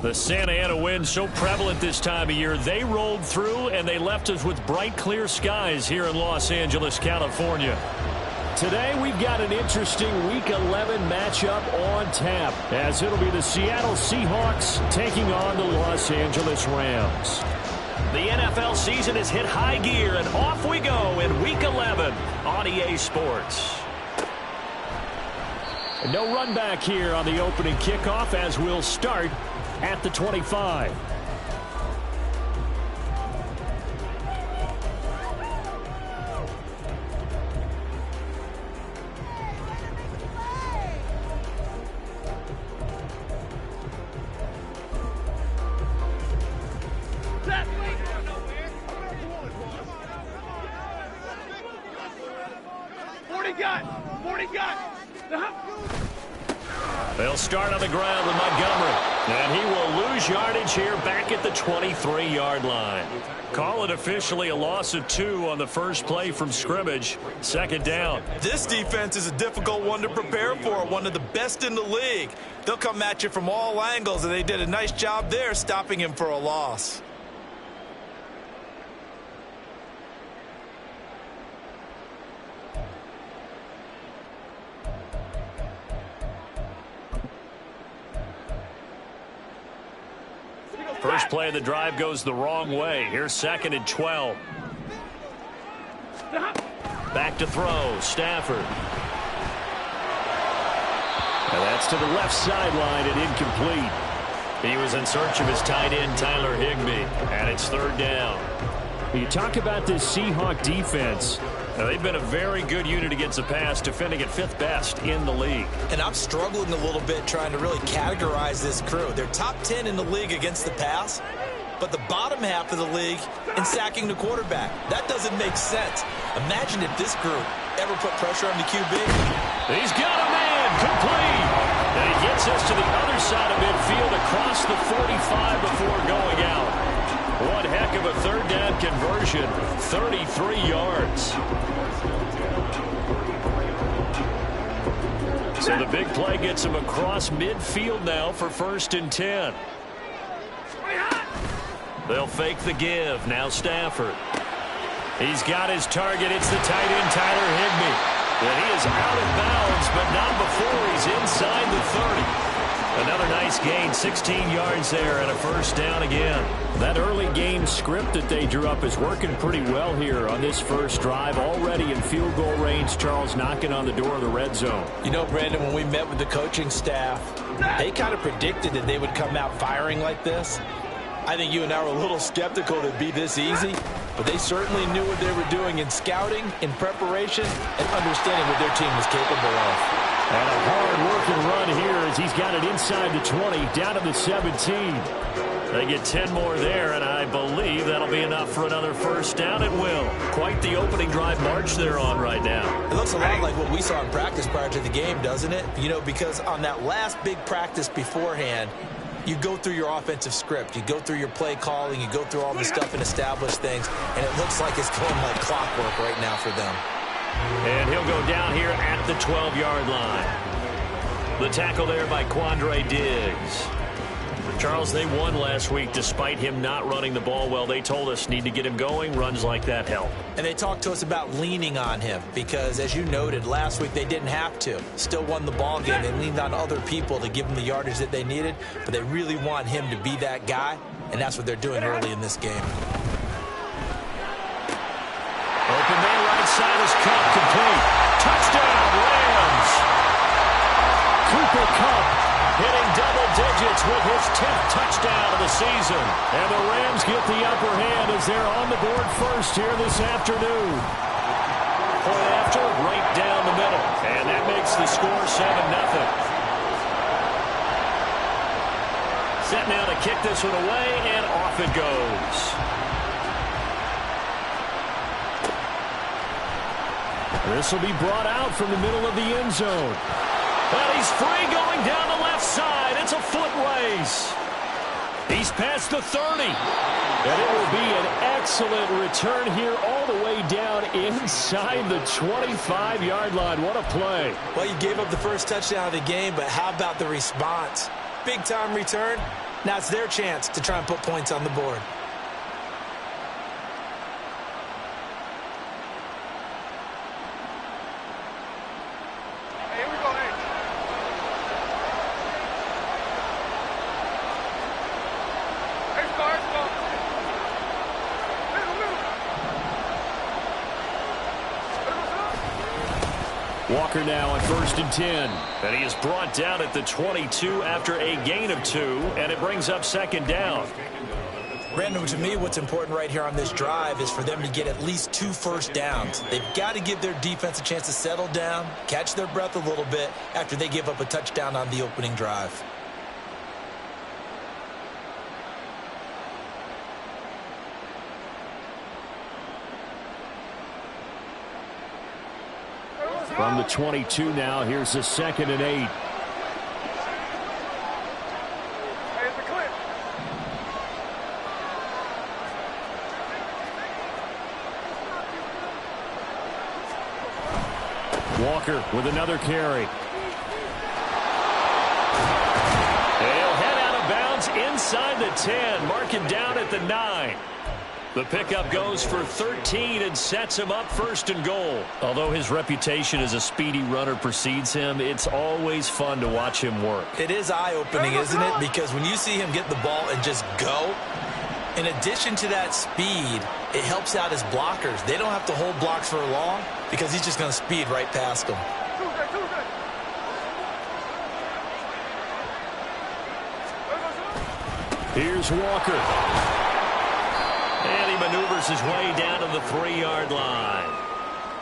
The Santa Ana wind so prevalent this time of year. They rolled through and they left us with bright, clear skies here in Los Angeles, California. Today we've got an interesting Week 11 matchup on tap, as it'll be the Seattle Seahawks taking on the Los Angeles Rams. The NFL season has hit high gear, and off we go in Week 11 on EA Sports. No run back here on the opening kickoff, as we'll start at the 25. They'll start on the ground with Montgomery. And he will lose yardage here back at the 23-yard line. Call it officially a loss of 2 on the first play from scrimmage. Second down. This defense is a difficult one to prepare for, one of the best in the league. They'll come at you from all angles, and they did a nice job there stopping him for a loss. First play of the drive goes the wrong way. Here's 2nd and 12. Back to throw, Stafford. And that's to the left sideline and incomplete. He was in search of his tight end, Tyler Higbee, and it's 3rd down. You talk about this Seahawk defense. Now, they've been a very good unit against the pass, defending at 5th best in the league. And I'm struggling a little bit trying to really categorize this crew. They're top 10 in the league against the pass, but the bottom half of the league in sacking the quarterback. That doesn't make sense. Imagine if this group ever put pressure on the QB. He's got a man, complete. And he gets us to the other side of midfield across the 45 before going out. One heck of a third down conversion, 33 yards. So the big play gets him across midfield now for 1st and 10. They'll fake the give. Now Stafford. He's got his target. It's the tight end, Tyler Higbee. And he is out of bounds, but not before he's inside the 30. Another nice gain, 16 yards there, and a 1st down again. That early game script that they drew up is working pretty well here on this first drive. Already in field goal range, Charles knocking on the door of the red zone. You know, Brandon, when we met with the coaching staff, they kind of predicted that they would come out firing like this. I think you and I were a little skeptical that it'd be this easy, but they certainly knew what they were doing in scouting, in preparation, and understanding what their team was capable of. And a hard-working run here as he's got it inside the 20, down to the 17. They get 10 more there, and I believe that'll be enough for another 1st down. It will. Quite the opening drive march they're on right now. It looks a lot like what we saw in practice prior to the game, doesn't it? You know, because on that last big practice beforehand, you go through your offensive script. You go through your play calling. You go through all the stuff and establish things, and it looks like it's going like clockwork right now for them. And he'll go down here at the 12-yard line. The tackle there by Quandre Diggs. Charles, they won last week despite him not running the ball well. They told us need to get him going. Runs like that help. And they talked to us about leaning on him because, as you noted, last week they didn't have to. Still won the ball game. They leaned on other people to give them the yardage that they needed, but they really want him to be that guy, and that's what they're doing early in this game. Open there, right side is Kupp, complete. Touchdown, Rams! Cooper Kupp hitting double digits with his 10th touchdown of the season. And the Rams get the upper hand as they're on the board first here this afternoon. Point after, right down the middle. And that makes the score 7-0. Set now to kick this one away, and off it goes. This will be brought out from the middle of the end zone. And he's free going down the left side. It's a foot race. He's past the 30. And it will be an excellent return here all the way down inside the 25-yard line. What a play. Well, you gave up the first touchdown of the game, but how about the response? Big-time return. Now it's their chance to try and put points on the board. Walker now on 1st and 10. And he is brought down at the 22 after a gain of 2, and it brings up 2nd down. Brandon, to me, what's important right here on this drive is for them to get at least 2 first downs. They've got to give their defense a chance to settle down, catch their breath a little bit after they give up a touchdown on the opening drive. From the 22 now, here's the 2nd and 8. Walker with another carry. He'll head out of bounds inside the 10, marking down at the 9. The pickup goes for 13 and sets him up 1st and goal. Although his reputation as a speedy runner precedes him, it's always fun to watch him work. It is eye-opening, isn't it? Because when you see him get the ball and just go, in addition to that speed, it helps out his blockers. They don't have to hold blocks for long because he's just going to speed right past them. Here's Walker. And he maneuvers his way down to the 3-yard line.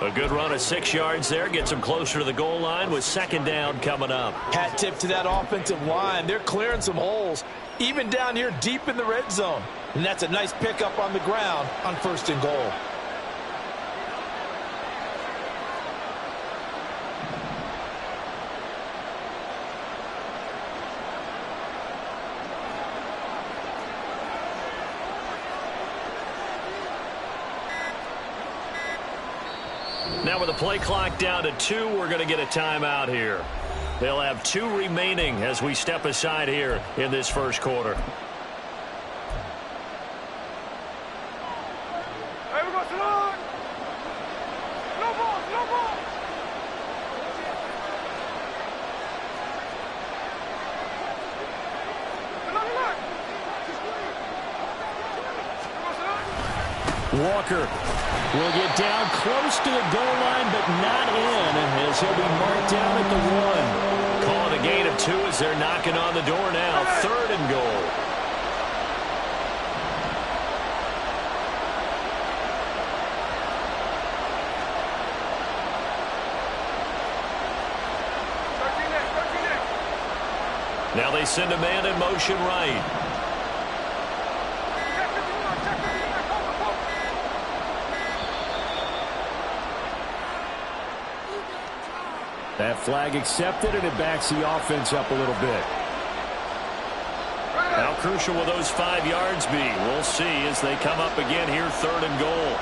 A good run of 6 yards there. Gets him closer to the goal line with 2nd down coming up. Hat tip to that offensive line. They're clearing some holes, even down here deep in the red zone. And that's a nice pickup on the ground on 1st and goal. Now with the play clock down to 2, we're going to get a timeout here. They'll have 2 remaining as we step aside here in this first quarter. Walker will get down close to the goal line, but not in, as he'll be marked down at the 1. Calling a gain of 2 as they're knocking on the door now. 3rd and goal. Now they send a man in motion right. That flag accepted, and it backs the offense up a little bit. How crucial will those 5 yards be? We'll see as they come up again here, 3rd and goal.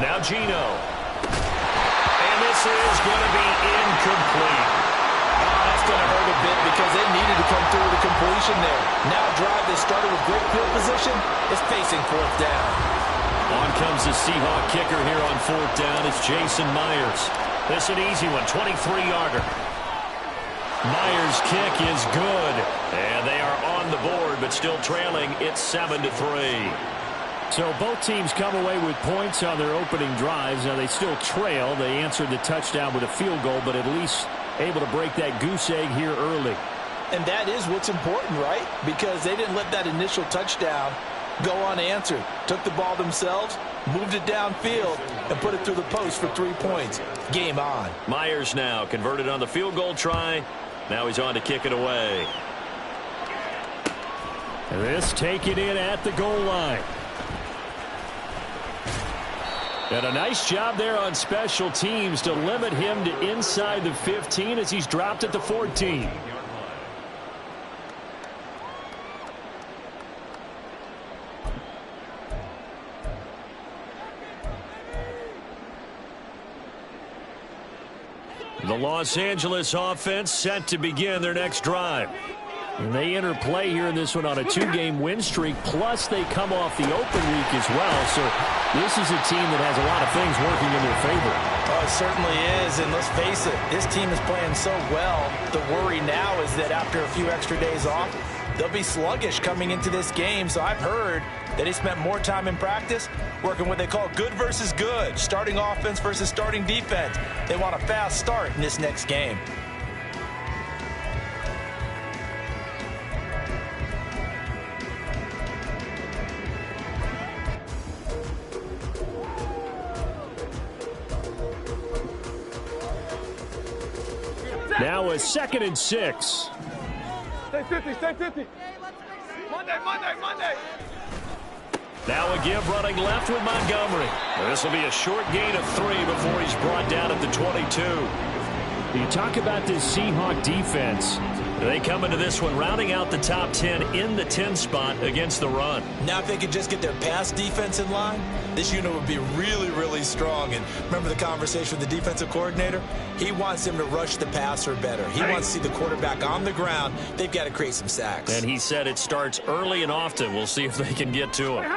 Now Gino. And this is going to be incomplete. That's going to hurt a bit because they needed to come through with a completion there. Now a drive that started with great field position is facing 4th down. On comes the Seahawk kicker here on 4th down. It's Jason Myers. This is an easy one, 23-yarder. Myers' kick is good. And they are on the board, but still trailing. It's 7-3. So both teams come away with points on their opening drives. Now they still trail. They answered the touchdown with a field goal, but at least able to break that goose egg here early. And that is what's important, right? Because they didn't let that initial touchdown go unanswered. Took the ball themselves, moved it downfield, and put it through the post for 3 points. Game on. Myers now converted on the field goal try. Now he's on to kick it away. This taken in at the goal line. And a nice job there on special teams to limit him to inside the 15 as he's dropped at the 14. The Los Angeles offense set to begin their next drive. And they enter play here in this one on a 2-game win streak, plus they come off the open week as well. So this is a team that has a lot of things working in their favor. Oh, it certainly is, and let's face it, this team is playing so well. The worry now is that after a few extra days off, they'll be sluggish coming into this game. So I've heard that he spent more time in practice working what they call good versus good, starting offense versus starting defense. They want a fast start in this next game. Now a 2nd and 6. Stay 50, stay 50. Monday. Now a give running left with Montgomery. This will be a short gain of 3 before he's brought down at the 22. You talk about this Seahawk defense. They come into this one rounding out the top 10 in the 10 spot against the run. Now if they could just get their pass defense in line, this unit would be really, really strong. And remember the conversation with the defensive coordinator? He wants them to rush the passer better. He wants to see the quarterback on the ground. They've got to create some sacks. And he said it starts early and often. We'll see if they can get to him.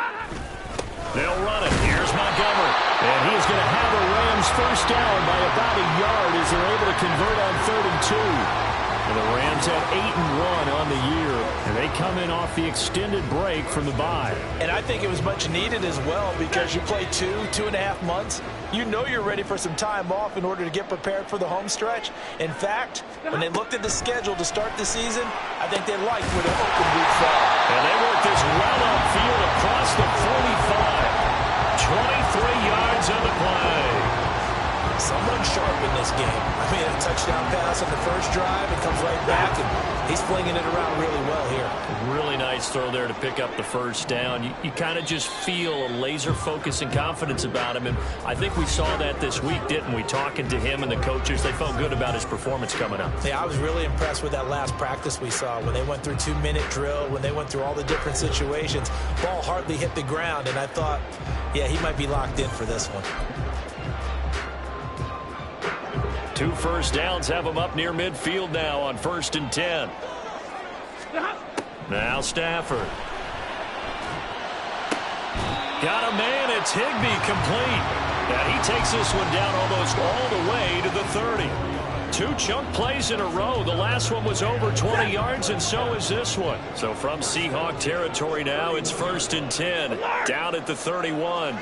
They'll run it. Here's Montgomery. And he's going to have a Rams first down by about a yard as they're able to convert on 3rd and 2. And the Rams have 8-1 on the year, and they come in off the extended break from the bye. And I think it was much needed as well because you play 2.5 months. You know you're ready for some time off in order to get prepared for the home stretch. In fact, when they looked at the schedule to start the season, I think they liked where their open week fell. And they work this well upfield across the 45. 23 yards on the play. Someone sharp in this this game. I mean, a touchdown pass on the first drive and comes right back, and he's flinging it around really well here. Really nice throw there to pick up the first down. You kind of just feel a laser focus and confidence about him, and I think we saw that this week, didn't we? Talking to him and the coaches, they felt good about his performance coming up. Yeah, I was really impressed with that last practice we saw when they went through 2-minute drill, when they went through all the different situations. Ball hardly hit the ground, and I thought, yeah, he might be locked in for this one. 2 first downs have him up near midfield now on 1st and 10. Now Stafford. Got a man. It's Higbee complete. And he takes this one down almost all the way to the 30. 2 chunk plays in a row. The last one was over 20 yards, and so is this one. So from Seahawk territory now, it's 1st and 10. Down at the 31.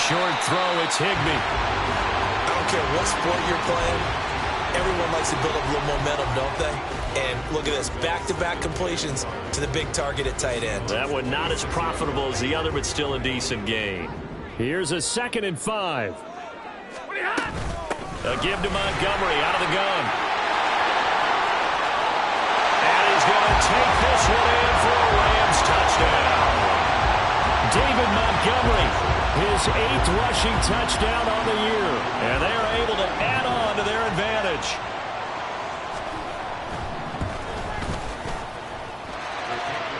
Short throw, it's Higbee. I don't care what sport you're playing. Everyone likes to build up a little momentum, don't they? And look at this, back-to-back completions to the big target at tight end. That one not as profitable as the other, but still a decent gain. Here's a 2nd and 5. A give to Montgomery out of the gun. And he's going to take this one in for a Rams touchdown. David Montgomery, his 8th rushing touchdown on the year. And they are able to add on to their advantage.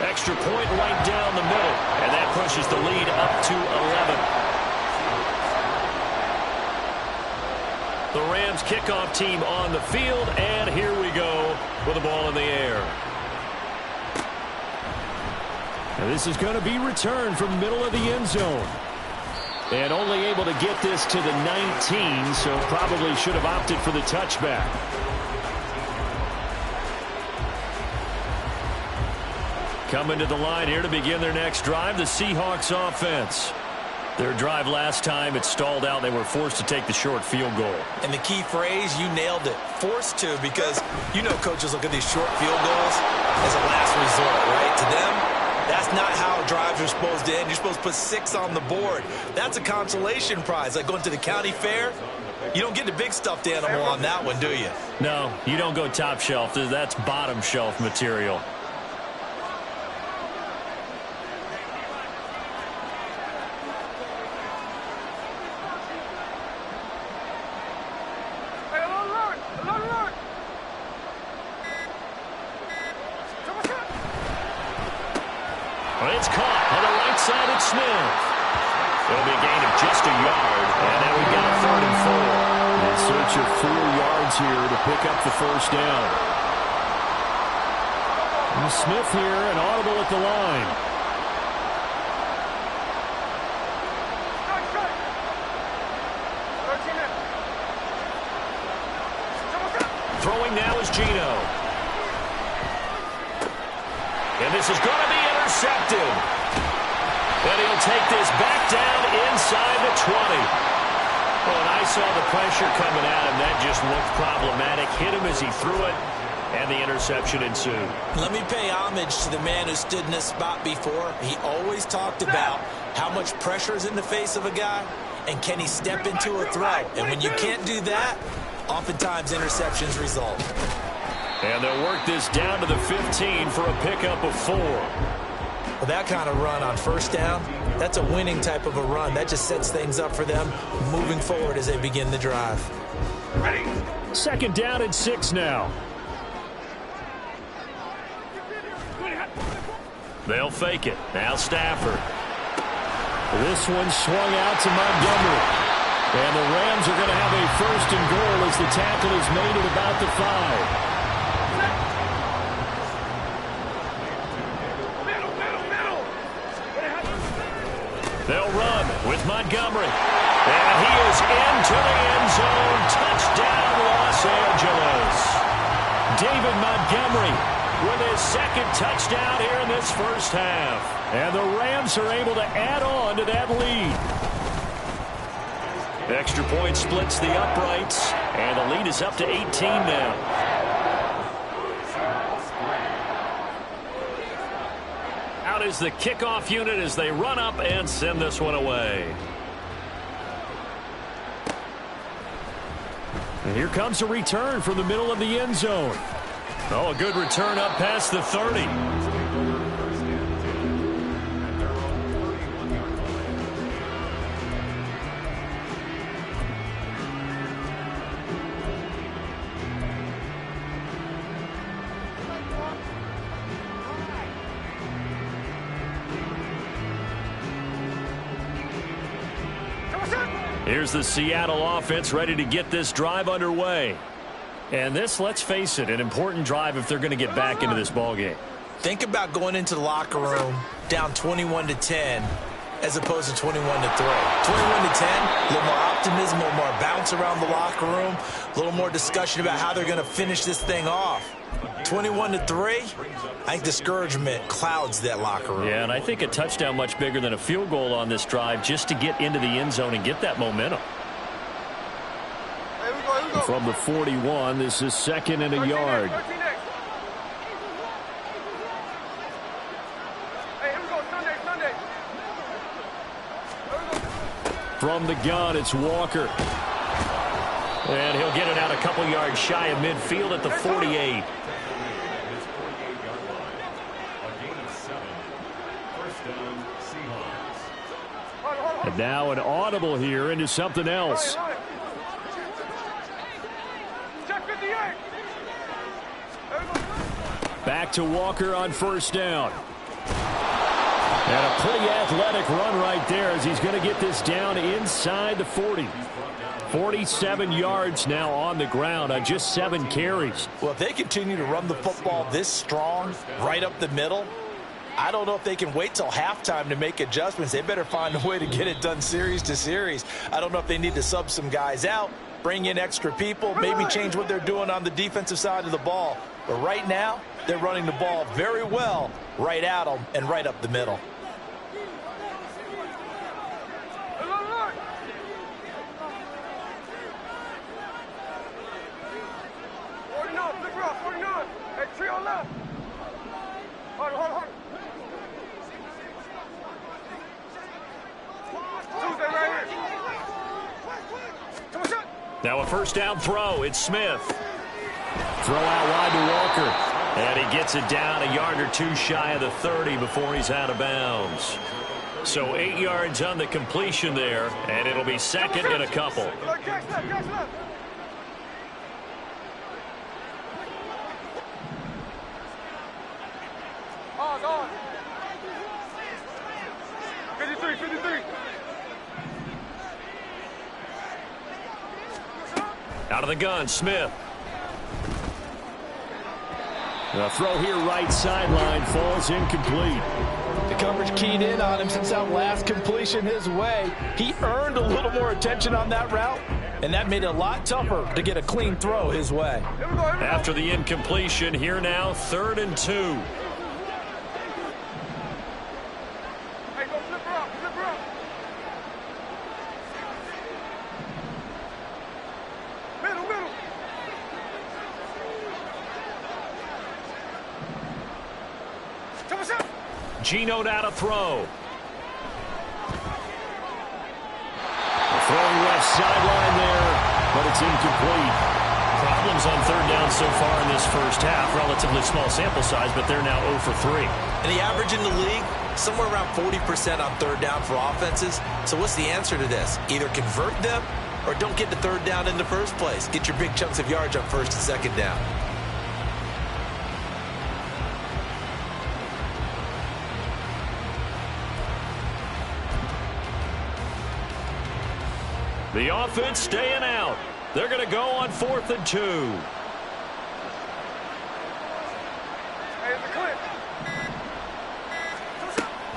Extra point right down the middle. And that pushes the lead up to 11. The Rams kickoff team on the field. And here we go with the ball in the air. And this is going to be returned from the middle of the end zone. And only able to get this to the 19, so probably should have opted for the touchback. Coming to the line here to begin their next drive, the Seahawks offense. Their drive last time, it stalled out. They were forced to take the short field goal. And the key phrase, you nailed it. Forced to, because you know coaches look at these short field goals as a last resort, right? To them, that's not how drives are supposed to end. You're supposed to put 6 on the board. That's a consolation prize, like going to the county fair. You don't get the big stuffed animal on that one, do you? No, you don't go top shelf. That's bottom shelf material. It's caught on the right side at Smith. It'll be a gain of just a yard, and now we've got a 3rd and 4. In search of 4 yards here to pick up the first down. And Smith here, an audible at the line. Throwing now is Geno. And this is going to be intercepted. And he'll take this back down inside the 20. Oh, and I saw the pressure coming at him. That just looked problematic. Hit him as he threw it, and the interception ensued. Let me pay homage to the man who stood in this spot before. He always talked about how much pressure is in the face of a guy, and can he step into a throw. And when you can't do that, oftentimes interceptions result. And they'll work this down to the 15 for a pickup of 4. Well, that kind of run on first down, that's a winning type of a run. That just sets things up for them moving forward as they begin the drive. 2nd down and 6 now. They'll fake it. Now Stafford. This one swung out to Montgomery. And the Rams are going to have a 1st and goal as the tackle is made at about the 5. They'll run with Montgomery. And he is into the end zone. Touchdown, Los Angeles. David Montgomery with his 2nd touchdown here in this first half. And the Rams are able to add on to that lead. Extra point splits the uprights. And the lead is up to 18 now. Out is the kickoff unit as they run up and send this one away. And here comes a return from the middle of the end zone. Oh, a good return up past the 30. Here's the Seattle offense ready to get this drive underway. And this, let's face it, an important drive if they're going to get back into this ballgame. Think about going into the locker room down 21-10 as opposed to 21-3. 21-10, a little more optimism, a little more bounce around the locker room, a little more discussion about how they're going to finish this thing off. 21-3, I think discouragement clouds that locker room. Yeah, and I think a touchdown much bigger than a field goal on this drive just to get into the end zone and get that momentum. From the 41, this is 2nd and a yard. From the gun, it's Walker. And he'll get it out a couple yards shy of midfield at the 48. And now an audible here into something else. Back to Walker on 1st down. And a pretty athletic run right there as he's going to get this down inside the 40. 47 yards now on the ground on just 7 carries. Well, if they continue to run the football this strong, right up the middle, I don't know if they can wait till halftime to make adjustments. They better find a way to get it done series to series. I don't know if they need to sub some guys out, bring in extra people, maybe change what they're doing on the defensive side of the ball. But right now, they're running the ball very well right at them and right up the middle. Now a 1st down throw. It's Smith. Throw out wide to Walker. And he gets it down a yard or two shy of the 30 before he's out of bounds. So 8 yards on the completion there, and it'll be 2nd and a couple. Out of the gun, Smith. The throw here right sideline falls incomplete. The coverage keyed in on him since that last completion his way. He earned a little more attention on that route, and that made it a lot tougher to get a clean throw his way. After the incompletion, here now, 3rd and 2. Geno down to throw. Throwing left sideline there, but it's incomplete. Problems on 3rd down so far in this first half. Relatively small sample size, but they're now 0 for 3. And the average in the league, somewhere around 40% on 3rd down for offenses. So what's the answer to this? Either convert them or don't get the 3rd down in the first place. Get your big chunks of yards on 1st and 2nd down. The offense staying out. They're going to go on 4th and 2.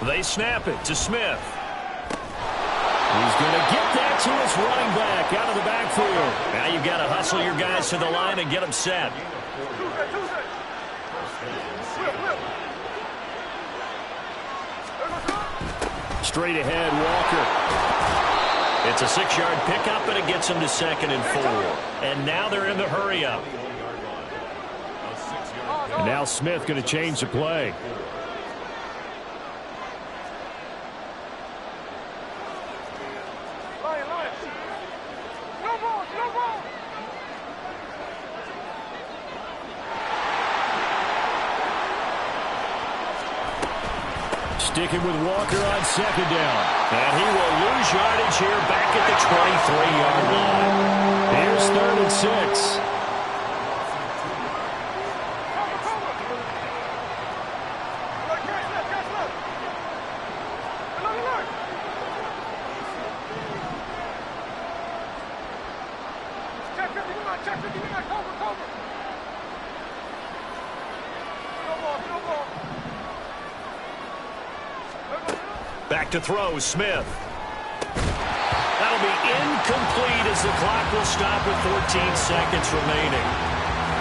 They snap it to Smith. He's going to get that to his running back out of the backfield. Now you've got to hustle your guys to the line and get them set. Straight ahead, Walker. It's a 6-yard pickup, and it gets them to 2nd and 4. And now they're in the hurry-up. And now Smith going to change the play. Sticking with Walker on second down. And he will lose yardage here back at the 23-yard line. Here's 3rd and 6. Back to throw, Smith. That'll be incomplete as the clock will stop with 14 seconds remaining.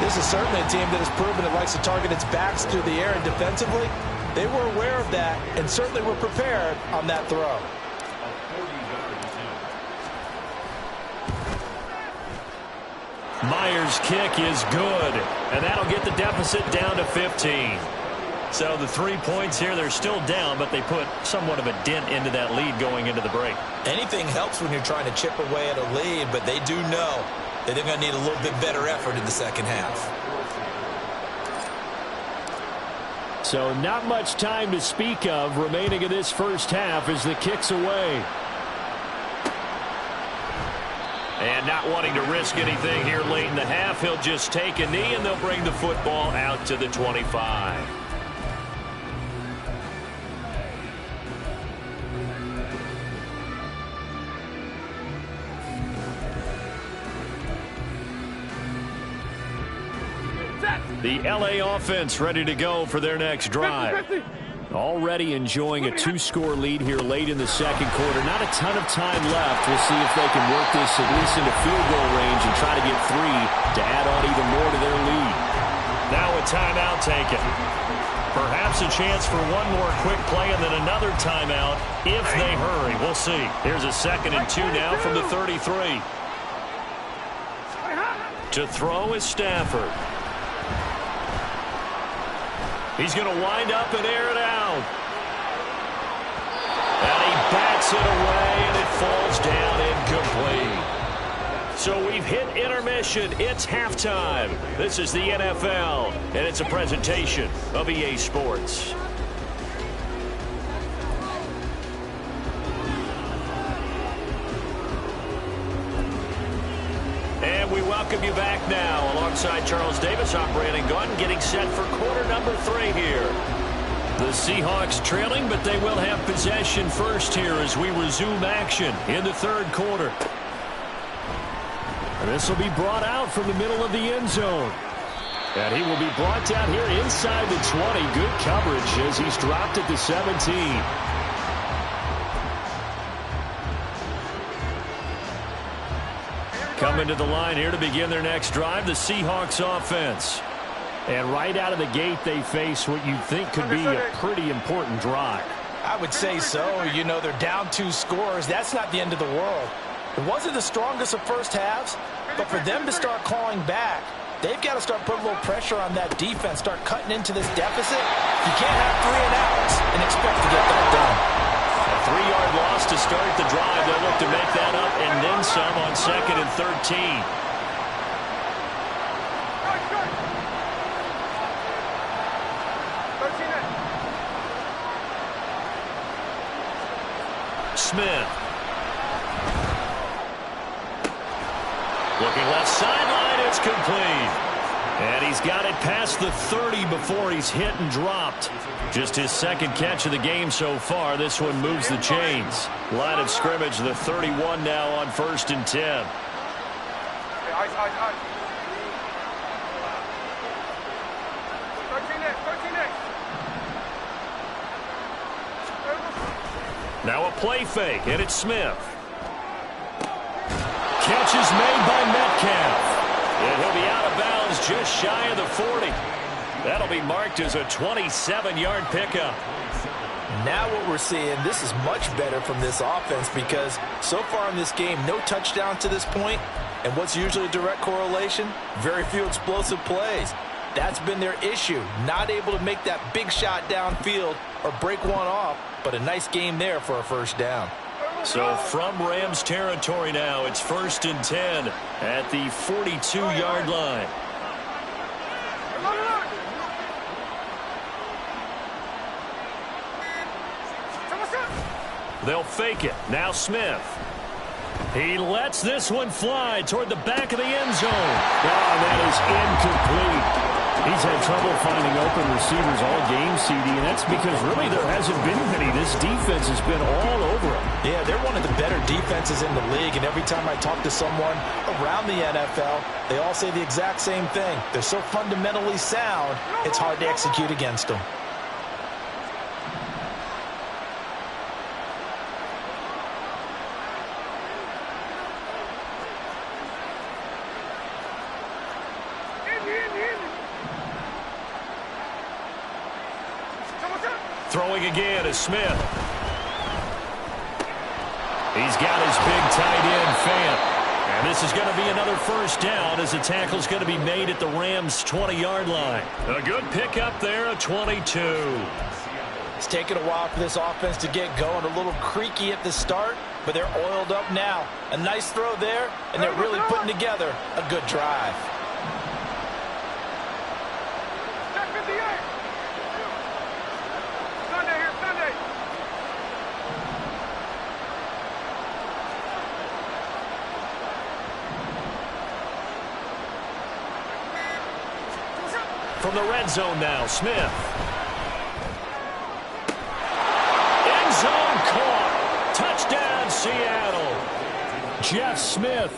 This is certainly a team that has proven it likes to target its backs through the air, and defensively, they were aware of that and certainly were prepared on that throw. Myers' kick is good, and that'll get the deficit down to 15. So the 3 points here, they're still down, but they put somewhat of a dent into that lead going into the break. Anything helps when you're trying to chip away at a lead, but they do know that they're going to need a little bit better effort in the second half. So not much time to speak of remaining in this first half as the kick's away. And not wanting to risk anything here late in the half, he'll just take a knee and they'll bring the football out to the 25. The LA offense ready to go for their next drive. Already enjoying a 2-score lead here late in the second quarter. Not a ton of time left. We'll see if they can work this at least into field goal range and try to get 3 to add on even more to their lead. Now a timeout taken. Perhaps a chance for one more quick play and then another timeout if they hurry. We'll see. Here's a 2nd and 2 now from the 33. To throw is Stafford. He's going to wind up and air it out. And he bats it away, and it falls down incomplete. So we've hit intermission. It's halftime. This is the NFL, and it's a presentation of EA Sports. And we welcome you back now. Alongside Charles Davis, I'm Brandon Gunn, getting set for quarter number 3 here. The Seahawks trailing, but they will have possession first here as we resume action in the 3rd quarter. And this will be brought out from the middle of the end zone. And he will be brought down here inside the 20. Good coverage as he's dropped at the 17. Coming to the line here to begin their next drive, the Seahawks offense. And right out of the gate, they face what you'd think could be a pretty important drive. I would say so. You know, they're down 2 scores. That's not the end of the world. It wasn't the strongest of first halves, but for them to start calling back, they've got to start putting a little pressure on that defense, start cutting into this deficit. You can't have 3 and outs and expect to get that done. A 3-yard loss to start the drive. They'll look to make that up and then some on 2nd and 13. Smith. Looking left sideline. It's complete. And he's got it past the 30 before he's hit and dropped. Just his 2nd catch of the game so far. This one moves the chains. Line of scrimmage, the 31 now on 1st and 10. Now a play fake, and it's Smith. Catch is made by Metcalf. And he'll be out of bounds just shy of the 40. That'll be marked as a 27-yard pickup. Now what we're seeing, this is much better from this offense because so far in this game, no touchdown to this point. And what's usually a direct correlation? Very few explosive plays. That's been their issue. Not able to make that big shot downfield or break one off, but a nice game there for a 1st down. So from Rams territory now, it's 1st and 10 at the 42-yard line. They'll fake it. Now Smith. He lets this one fly toward the back of the end zone. Oh, that is incomplete. He's had trouble finding open receivers all game, CD, and that's because really there hasn't been many. This defense has been all over him. Yeah, they're one of the better defenses in the league, and every time I talk to someone around the NFL, they all say the exact same thing. They're so fundamentally sound, it's hard to execute against them. Throwing again is Smith. He's got his big tight end, Fant. And this is going to be another first down as the tackle's going to be made at the Rams' 20-yard line. A good pickup there, a 22. It's taken a while for this offense to get going. A little creaky at the start, but they're oiled up now. A nice throw there, and they're really putting together a good drive. From the red zone now, Smith. End zone caught. Touchdown, Seattle. Jeff Smith,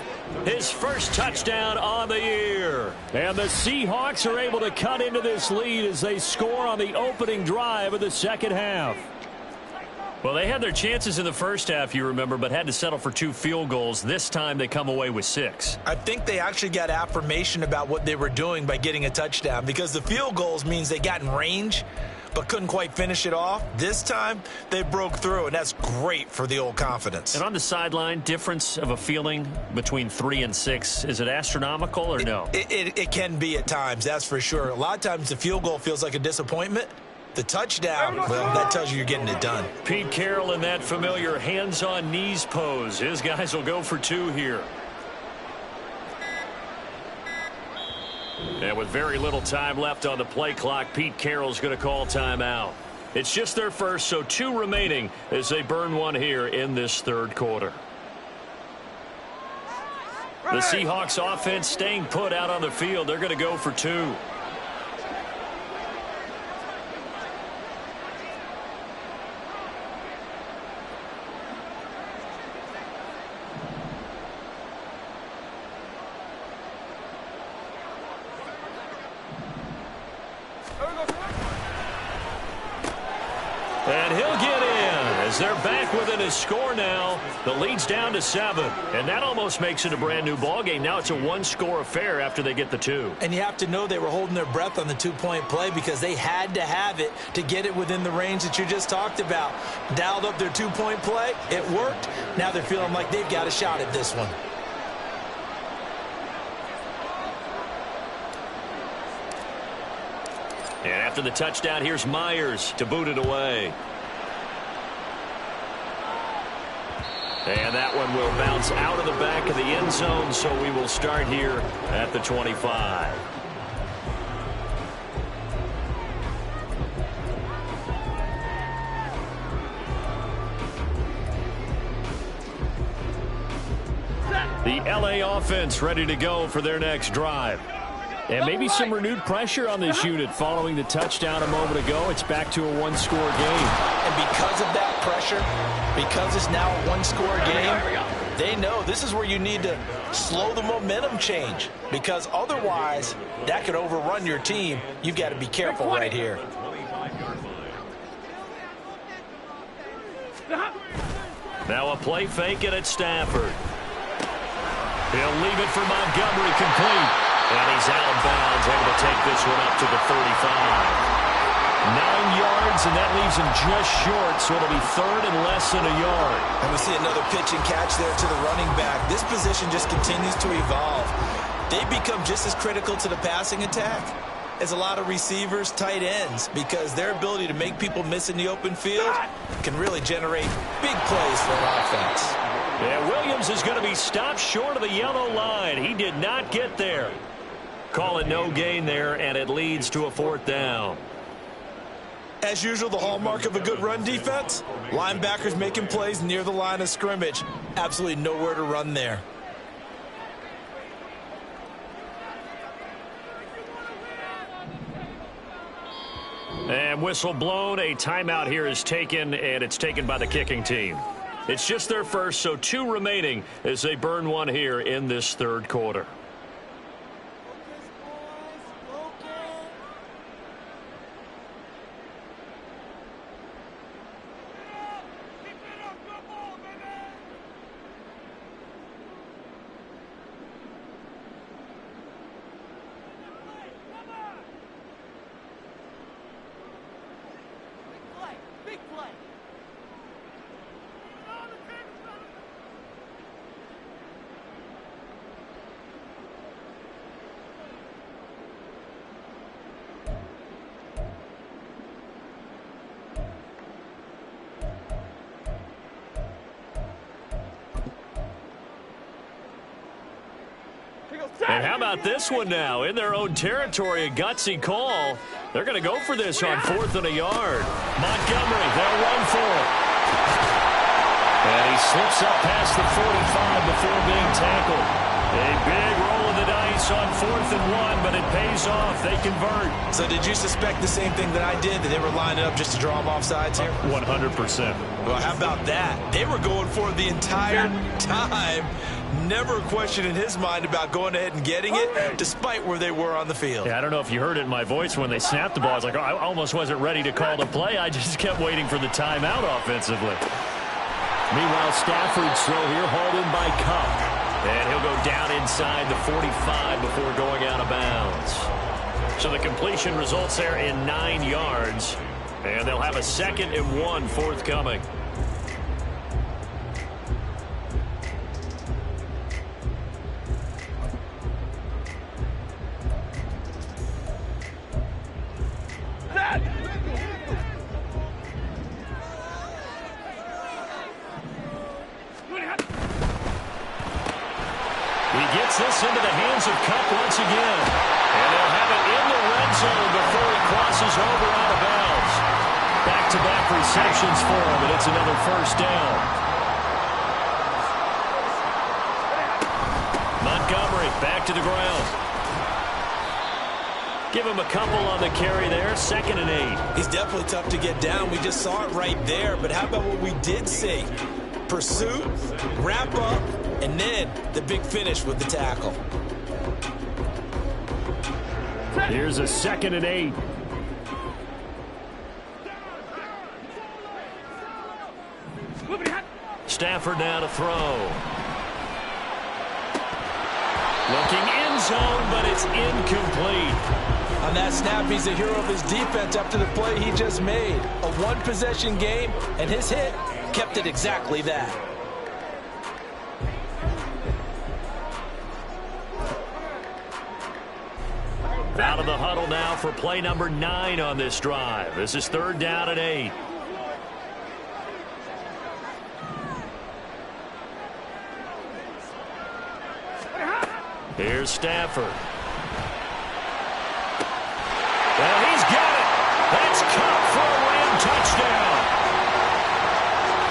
his first touchdown on the year. And the Seahawks are able to cut into this lead as they score on the opening drive of the second half. Well, they had their chances in the first half, you remember, but had to settle for 2 field goals. This time they come away with 6. I think they actually got affirmation about what they were doing by getting a touchdown, because the field goals means they got in range but couldn't quite finish it off. This time they broke through, and that's great for the old confidence. And on the sideline, difference of a feeling between 3 and 6, is it astronomical or no? It can be at times, that's for sure. A lot of times the field goal feels like a disappointment. The touchdown, well, that tells you you're getting it done. Pete Carroll in that familiar hands-on knees pose. His guys will go for 2 here. And with very little time left on the play clock, Pete Carroll's going to call timeout. It's just their first, so 2 remaining as they burn 1 here in this third quarter. The Seahawks offense staying put out on the field. They're going to go for 2. And he'll get in as they're back within his score now. The lead's down to 7. And that almost makes it a brand new ball game. Now it's a 1-score affair after they get the 2. And you have to know they were holding their breath on the 2-point play because they had to have it to get it within the range that you just talked about. Dialed up their 2-point play. It worked. Now they're feeling like they've got a shot at this one. And after the touchdown, here's Myers to boot it away. And that one will bounce out of the back of the end zone, so we will start here at the 25. The LA offense ready to go for their next drive. And maybe some renewed pressure on this unit following the touchdown a moment ago. It's back to a 1-score game. And because of that pressure, because it's now a 1-score game, they know this is where you need to slow the momentum change. Because otherwise, that could overrun your team. You've got to be careful right here. Now a play fake it at Stafford. He'll leave it for Montgomery complete. And he's out of bounds, able to take this one up to the 35. 9 yards, and that leaves him just short, so it'll be 3rd and less than a yard. And we see another pitch and catch there to the running back. This position just continues to evolve. They become just as critical to the passing attack is a lot of receivers, tight ends, because their ability to make people miss in the open field can really generate big plays for an offense. Yeah, Williams is going to be stopped short of the yellow line. He did not get there. Call it no gain there, and it leads to a 4th down. As usual, the hallmark of a good run defense, linebackers making plays near the line of scrimmage. Absolutely nowhere to run there. And whistle blown. A timeout here is taken, and it's taken by the kicking team. It's just their first, so 2 remaining as they burn one here in this 3rd quarter. And how about this one now? In their own territory, a gutsy call. They're going to go for this on 4th and a yard. Montgomery, they'll run for it. And he slips up past the 45 before being tackled. A big roll of the dice on 4th and 1, but it pays off. They convert. So did you suspect the same thing that I did, that they were lining up just to draw them off sides here? 100%. Well, how about that? They were going for it the entire time. Never a question in his mind about going ahead and getting it, despite where they were on the field. Yeah, I don't know if you heard it in my voice when they snapped the ball. I was like, oh, I almost wasn't ready to call the play. I just kept waiting for the timeout offensively. Meanwhile, Stafford's throw here hauled in by Kupp. And he'll go down inside the 45 before going out of bounds. So the completion results there in 9 yards. And they'll have a 2nd and 1 forthcoming. This into the hands of Kupp once again. And they'll have it in the red zone before he crosses over out of bounds. Back-to-back receptions for him, and it's another 1st down. Montgomery back to the ground. Give him a couple on the carry there, 2nd and 8. He's definitely tough to get down. We just saw it right there, but how about what we did see? Pursuit, wrap up, and then the big finish with the tackle. Here's a 2nd and 8. Stafford now to throw. Looking end zone, but it's incomplete. On that snap, he's a hero of his defense after the play he just made. A one-possession game, and his hit kept it exactly that. Out of the huddle now for play number 9 on this drive. This is 3rd down and 8. Here's Stafford. Well, he's got it. That's Kupp for a Ram touchdown.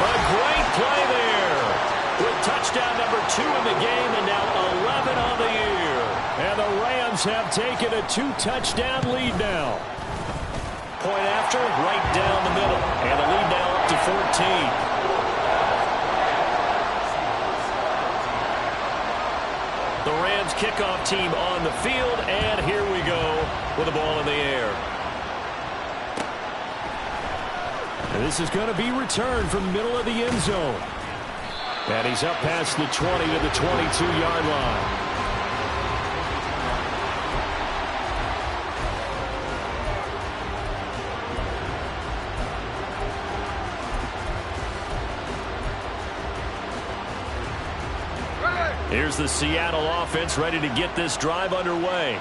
A great play there. With touchdown number 2 in the game and now 11 on the year. And the Rams have taken a 2-touchdown lead now. Point after, right down the middle. And the lead now up to 14. The Rams kickoff team on the field, and here we go with the ball in the air. And this is going to be returned from the middle of the end zone. And he's up past the 20 to the 22-yard line. Here's the Seattle offense ready to get this drive underway.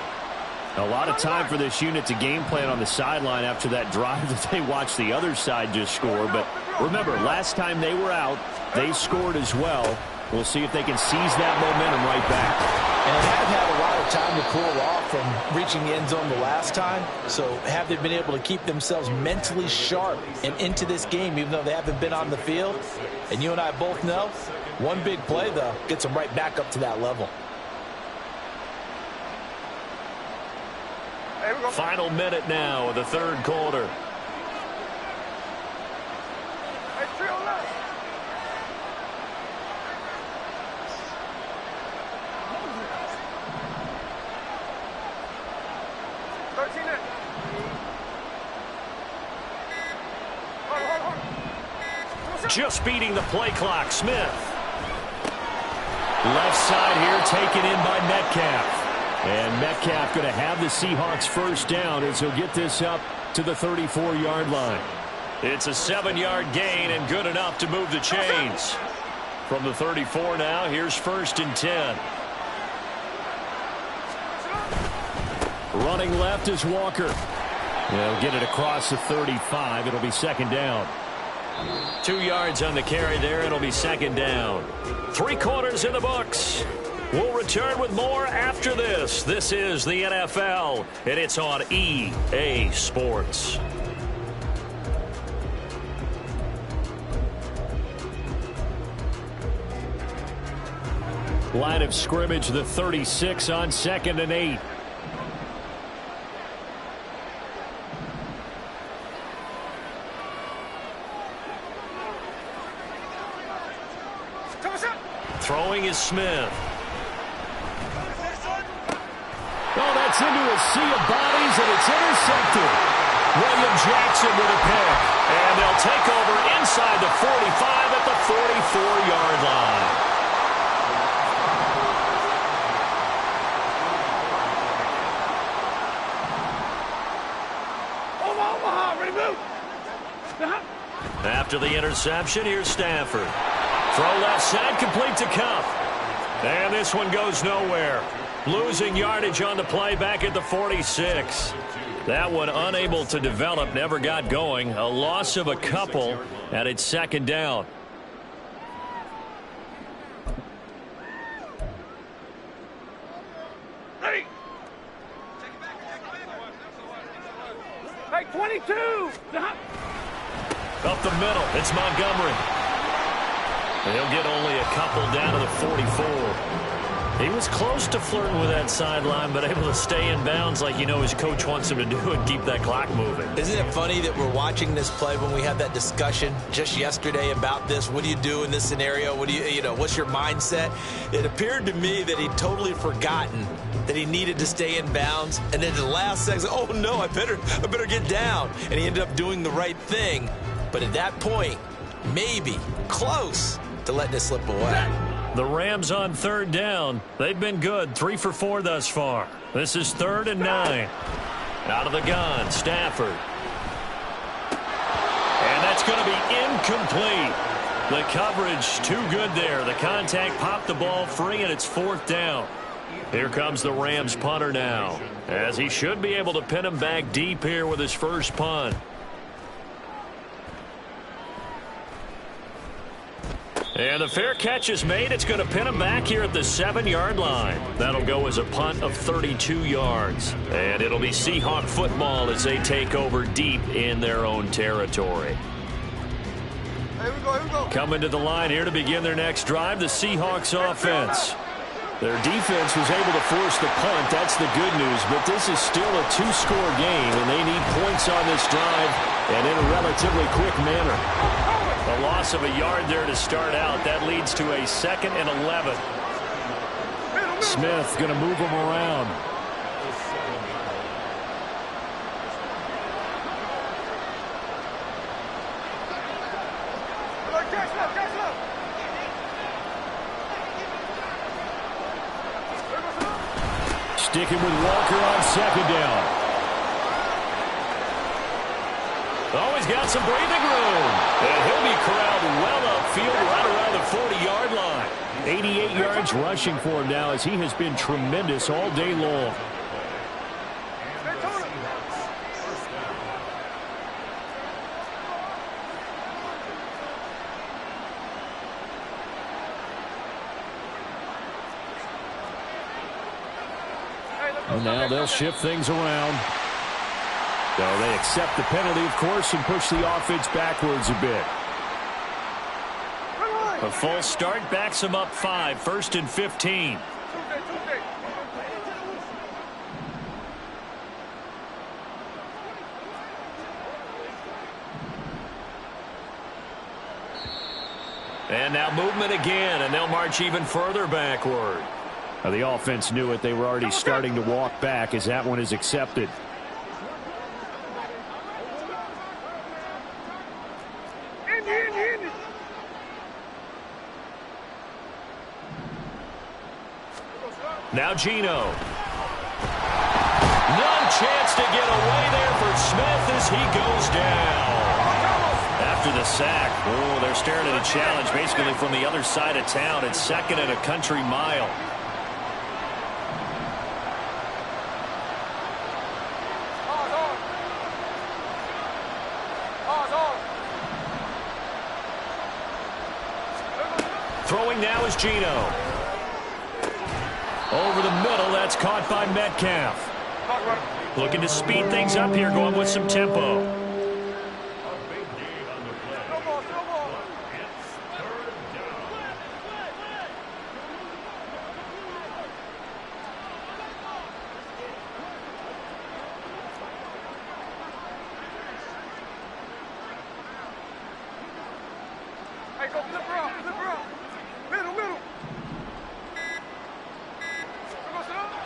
A lot of time for this unit to game plan on the sideline after that drive that they watched the other side just score. But remember, last time they were out, they scored as well. We'll see if they can seize that momentum right back. And they have had a lot of time to cool off from reaching the end zone the last time. So have they been able to keep themselves mentally sharp and into this game, even though they haven't been on the field? And you and I both know, one big play, though, gets them right back up to that level. Final minute now of the third quarter. Just beating the play clock, Smith. Left side here taken in by Metcalf. And Metcalf going to have the Seahawks first down as he'll get this up to the 34-yard line. It's a 7-yard gain and good enough to move the chains. From the 34 now, here's 1st and 10. Running left is Walker. They'll get it across the 35. It'll be 2nd down. 2 yards on the carry there. It'll be 2nd down. 3 quarters in the books. We'll return with more after this. This is the NFL, and it's on EA Sports. Line of scrimmage, the 36 on 2nd and 8. Throwing is Smith. Oh, that's into a sea of bodies, and it's intercepted. William Jackson with a pick. And they'll take over inside the 45 at the 44-yard line. Omaha, ready to move. After the interception, here's Stafford. Throw left side, complete to Kupp. And this one goes nowhere. Losing yardage on the play back at the 46. That one unable to develop, never got going. A loss of a couple, and it's 2nd down. Ready. Hey, 22. Up the middle, it's Montgomery. He'll get only a couple down to the 44. He was close to flirting with that sideline, but able to stay in bounds like you know his coach wants him to do and keep that clock moving. Isn't it funny that we're watching this play when we had that discussion just yesterday about this? What do you do in this scenario? What do you know, what's your mindset? It appeared to me that he'd totally forgotten that he needed to stay in bounds. And then the last second, oh no, I better get down. And he ended up doing the right thing. But at that point, maybe close to letting it slip away. The Rams on 3rd down. They've been good, 3 for 4 thus far. This is 3rd and 9. Out of the gun, Stafford. And that's going to be incomplete. The coverage too good there. The contact popped the ball free, and it's 4th down. Here comes the Rams punter now, as he should be able to pin him back deep here with his first punt. And the fair catch is made. It's going to pin him back here at the 7-yard line. That'll go as a punt of 32 yards. And it'll be Seahawk football as they take over deep in their own territory. Here we go. Coming to the line here to begin their next drive, the Seahawks offense. Their defense was able to force the punt. That's the good news. But this is still a 2-score game, and they need points on this drive and in a relatively quick manner. A loss of a yard there to start out. That leads to a 2nd and 11. Smith going to move him around. Sticking with Walker on 2nd down. Oh, he's got some breathing room. And he'll be corralled well upfield right around the 40-yard line. 88 yards rushing for him now as he has been tremendous all day long. And now they'll shift things around. So they accept the penalty, of course, and push the offense backwards a bit. A full start backs them up 5, 1st and 15. And now movement again, and they'll march even further backward. Now the offense knew it. They were already starting to walk back as that one is accepted. Now Geno. No chance to get away there for Smith as he goes down. After the sack, oh, they're staring at a challenge basically from the other side of town. It's 2nd and a country mile. Throwing now is Geno. Over the middle, that's caught by Metcalf. Looking to speed things up here, going with some tempo.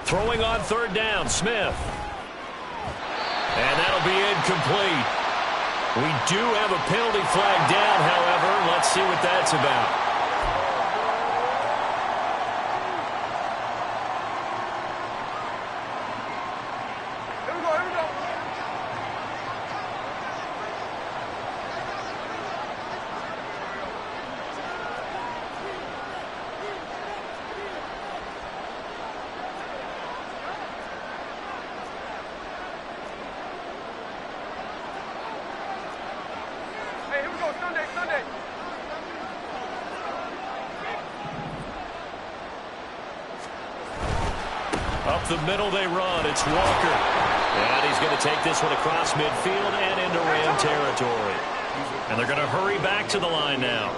Throwing on 3rd down, Smith. And that'll be incomplete. We do have a penalty flag down, however. Let's see what that's about. Up the middle they run. It's Walker. And he's going to take this one across midfield and into Ram territory. And they're going to hurry back to the line now.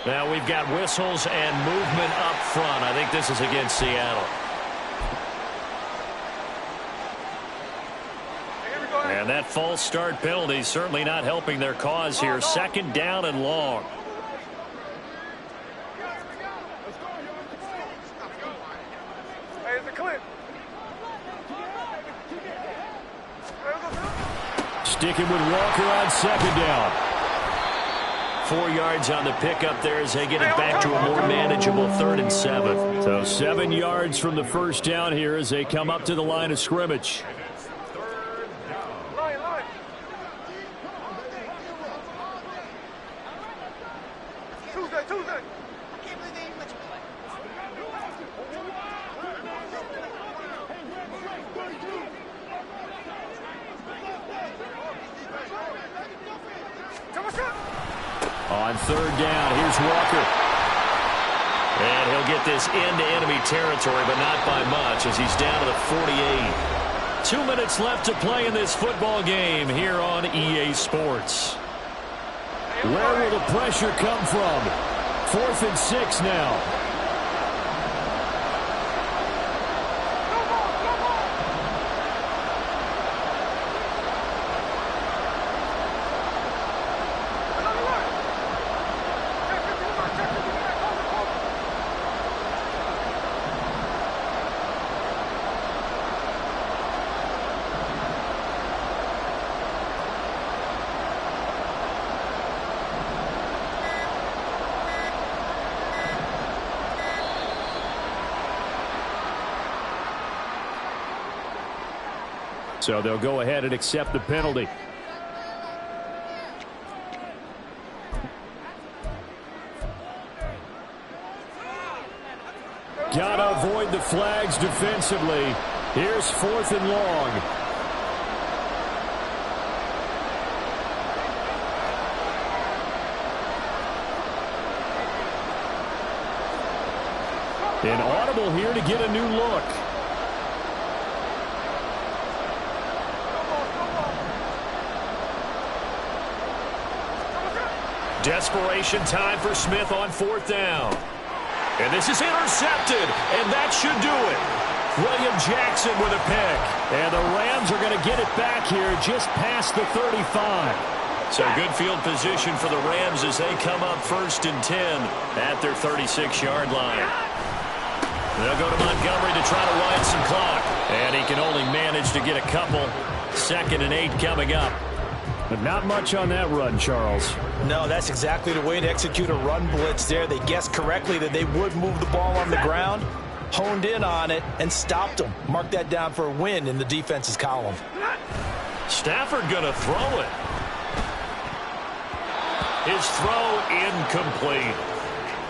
Now we've got whistles and movement up front. I think this is against Seattle. And that false start penalty certainly not helping their cause here. 2nd down and long. Sticking with Walker on 2nd down. 4 yards on the pickup there as they get it back to a more manageable 3rd and 7. So 7 yards from the 1st down here as they come up to the line of scrimmage. On 3rd down, here's Walker. And he'll get this into enemy territory, but not by much as he's down to the 48. 2 minutes left to play in this football game here on EA Sports. Where will the pressure come from? 4th and 6 now. So they'll go ahead and accept the penalty. Got to avoid the flags defensively. Here's 4th and long. An audible here to get a new look. Desperation time for Smith on 4th down. And this is intercepted, and that should do it. William Jackson with a pick. And the Rams are going to get it back here just past the 35. So good field position for the Rams as they come up 1st and 10 at their 36-yard line. They'll go to Montgomery to try to wind some clock. And he can only manage to get a couple. 2nd and 8 coming up. But not much on that run, Charles. No, that's exactly the way to execute a run blitz there. They guessed correctly that they would move the ball on the ground, honed in on it, and stopped them. Mark that down for a win in the defense's column. Stafford going to throw it. His throw incomplete.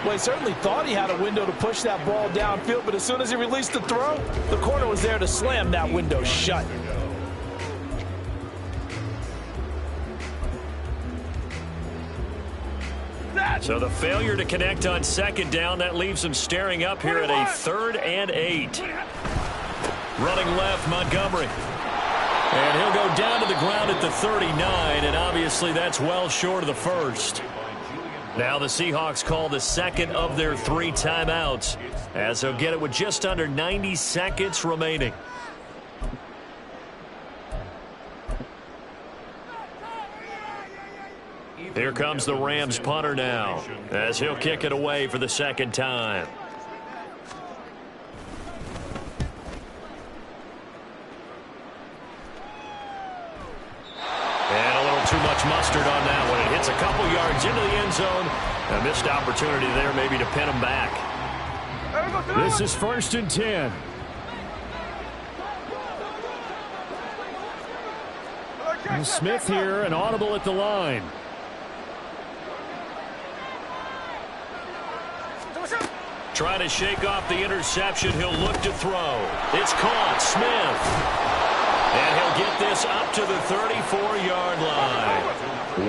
Well, he certainly thought he had a window to push that ball downfield, but as soon as he released the throw, the corner was there to slam that window shut. So the failure to connect on 2nd down, that leaves him staring up here at a 3rd and 8. Running left, Montgomery. And he'll go down to the ground at the 39, and obviously that's well short of the 1st. Now the Seahawks call the 2nd of their 3 timeouts, as they'll get it with just under 90 seconds remaining. Here comes the Rams punter now, as he'll kick it away for the 2nd time. And a little too much mustard on that one. It hits a couple yards into the end zone. A missed opportunity there maybe to pin him back. This is 1st and 10. And Smith here, an audible at the line. Trying to shake off the interception. He'll look to throw. It's caught. Smith. And he'll get this up to the 34-yard line.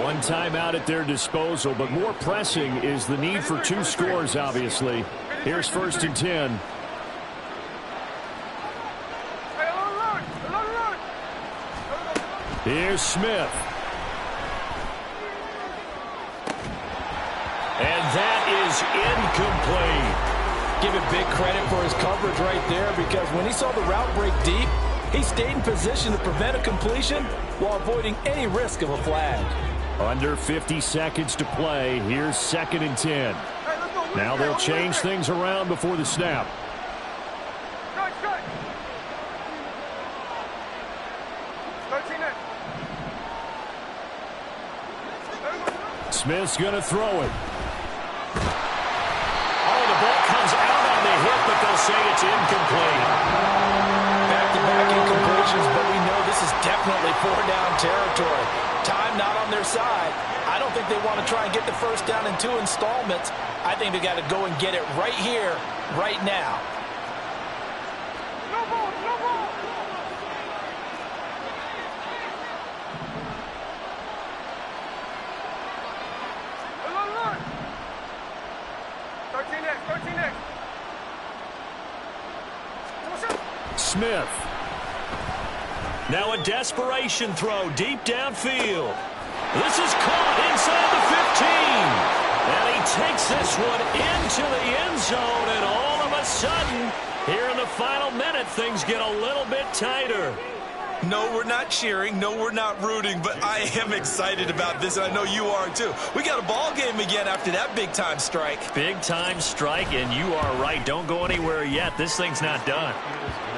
One timeout at their disposal, but more pressing is the need for 2 scores, obviously. Here's 1st and 10. Here's Smith. And that is incomplete. Give it big credit for his coverage right there, because when he saw the route break deep, he stayed in position to prevent a completion while avoiding any risk of a flag. Under 50 seconds to play. Here's 2nd and 10. Now they'll change things around before the snap. Smith's going to throw it. Oh, the ball comes out on the hit, but they'll say it's incomplete. Back-to-back incompletions, but we know this is definitely 4-down territory. Time not on their side. I don't think they want to try and get the 1st down in 2 installments. I think they got to go and get it right here, right now. No ball, no ball. Look. 13X. Smith. Now a desperation throw deep downfield. This is caught inside the 15. And he takes this one into the end zone, and all of a sudden, here in the final minute, things get a little bit tighter. No, we're not cheering. No, we're not rooting, but I am excited about this, and I know you are too. We got a ball game again after that big-time strike. Big-time strike, and you are right. Don't go anywhere yet. This thing's not done.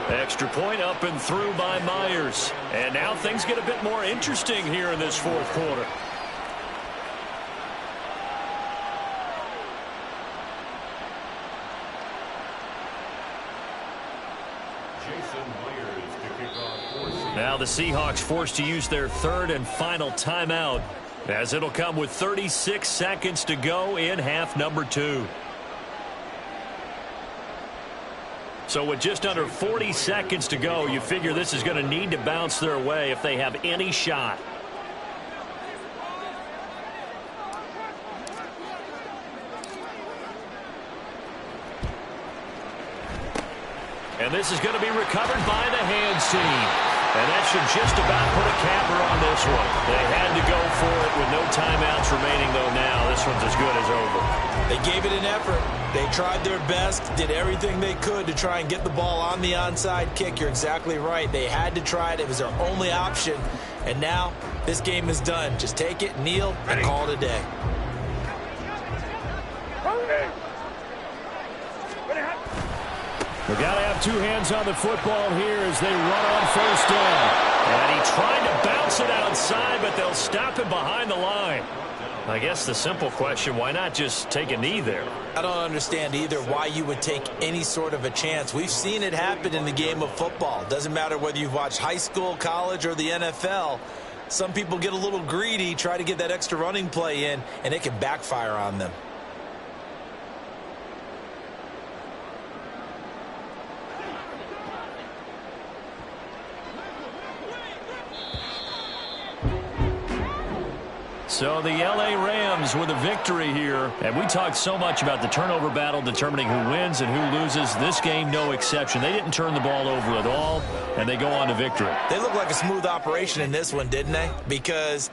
Extra point up and through by Myers. And now things get a bit more interesting here in this 4th quarter. Now the Seahawks forced to use their 3rd and final timeout, as it'll come with 36 seconds to go in half number 2. So with just under 40 seconds to go, you figure this is going to need to bounce their way if they have any shot. And this is going to be recovered by the hands team. And that should just about put a capper on this one. They had to go for it with no timeouts remaining, though, now. This one's as good as over. They gave it an effort. They tried their best, did everything they could to try and get the ball on the onside kick. You're exactly right. They had to try it. It was their only option. And now this game is done. Just take it, kneel, and call it a day. We've got to have two hands on the football here as they run on first down. And he tried to bounce it outside, but they'll stop him behind the line. I guess the simple question, why not just take a knee there? I don't understand either why you would take any sort of a chance. We've seen it happen in the game of football. Doesn't matter whether you've watched high school, college, or the NFL. Some people get a little greedy, try to get that extra running play in, and it can backfire on them. So the L.A. Rams with a victory here. And we talked so much about the turnover battle determining who wins and who loses. This game, no exception. They didn't turn the ball over at all, and they go on to victory. They look like a smooth operation in this one, didn't they? Because